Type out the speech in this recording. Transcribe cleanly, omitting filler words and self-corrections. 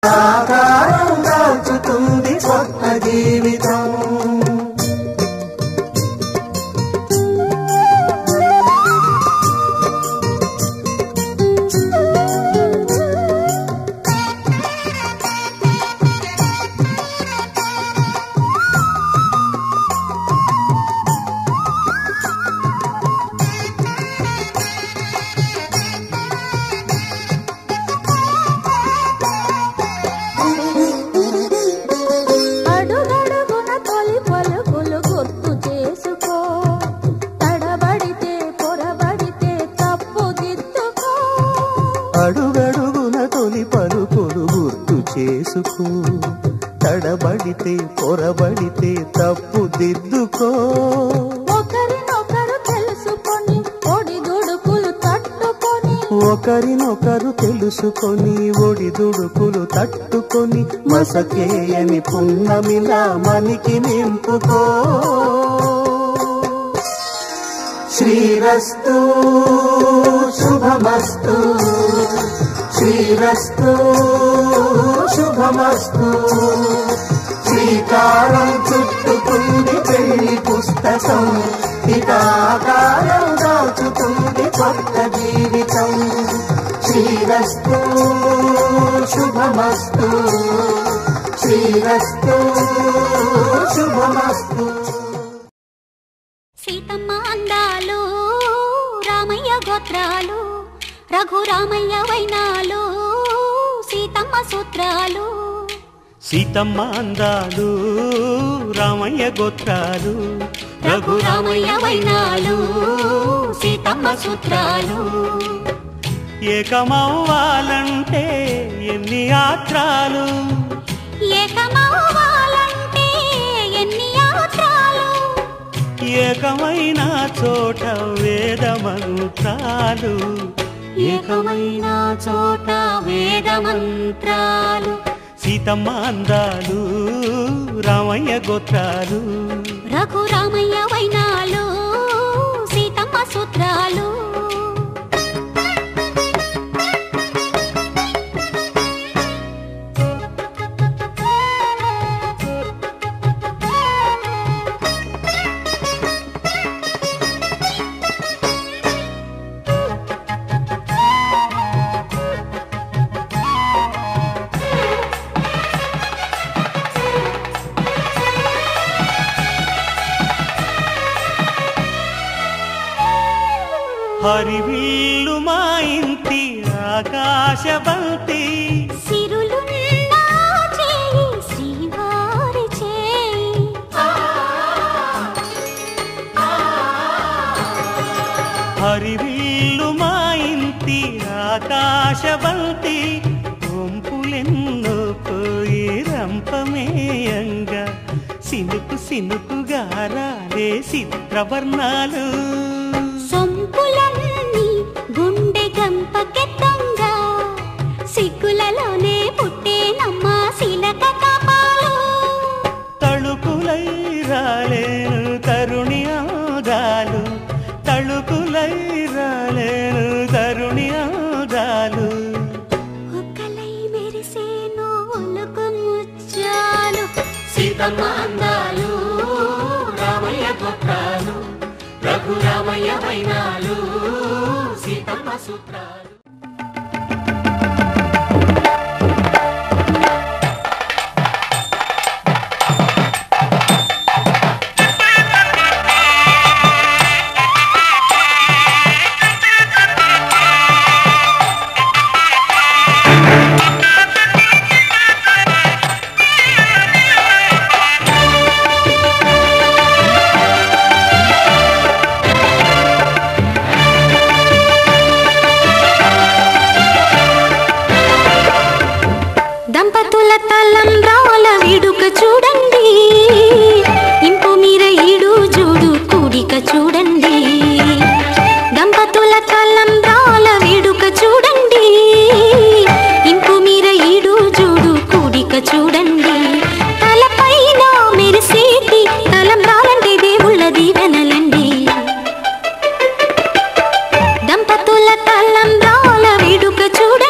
ఆకారం దాల్చుతుంది కొత్త జీవితం. అడుగడుగున తొలి పలుకులు గుర్తు చేసుకో, తడబడితే పొరబడితే తప్పు దిద్దుకో. ఒకరినొకరు తెలుసుకొని ఒడిదుడుకులు తట్టుకొని, ఒకరినొకరు తెలుసుకొని ఒడిదుడుకులు తట్టుకొని, మసకేయని పున్నమిలా మనికి నింపుకో. శ్రీరస్తు శుభమస్తు, శ్రీరస్తు శుభమస్తు. శ్రీకారం చుట్టుకుంది పెళ్లి పుస్తకం, ఇకాకారం దాచుతుంది కొత్త జీవితం. శ్రీరస్తు శుభమస్తు, శ్రీరస్తు శుభమస్తు. సీతమ్మ అందాలు రామయ్య గోత్రాలు, రఘురామయ్య వైనాలు సీతమ్మ సూత్రాలు. సీతమ్మ అందాలు రామయ్య గోత్రాలు, రఘురామయ్య వైనాలు సీతమ్మ సూత్రాలు. ఏకమవ్వాలంటే ఎన్ని యాత్రాలు, ఏకమవ్వాలంటే ఎన్ని యాత్రాలు. ఏకమైన చోట వేద మంత్రాలు, ఏకమైన చోట వేద మంత్రాలు. సీతమ్మ అందాలు రామయ్య గోత్రాలు, రఘురామయ్య వైనాలు సీతమ్మ సూత్రాలు. హరివిల్లు మా ఇంటి ఆకాశబంతి, సిరులున్నా చేయి శ్రీవారి చేయి. హరివిల్లు మా ఇంటి ఆకాశబంతి, వంపులెన్నో పోయి రంపమేయంగా, సినుకు సినుకుగా రాలే చిత్రవర్ణాలు. సొంపులన్నీ గుండె గంపకెత్తంగా, సిగ్గులలోనే పుట్టేనమ్మ శిలక కపాలు. తళుకులై రాలేను తరుణి ఆదాలు, తళుకులై రాలేను తరుణి ఆదాలు. ఒక్కలై మెరిసేను ఒలుకు ముచ్చాలు. సీతమ్మ అందాలు రామయ్య గోత్రాలు, రఘురామయ్య వైనాలు సీతమ్మ సూత్రాలు. దంపతుల తలంబ్రాల వేడుక చూడండి,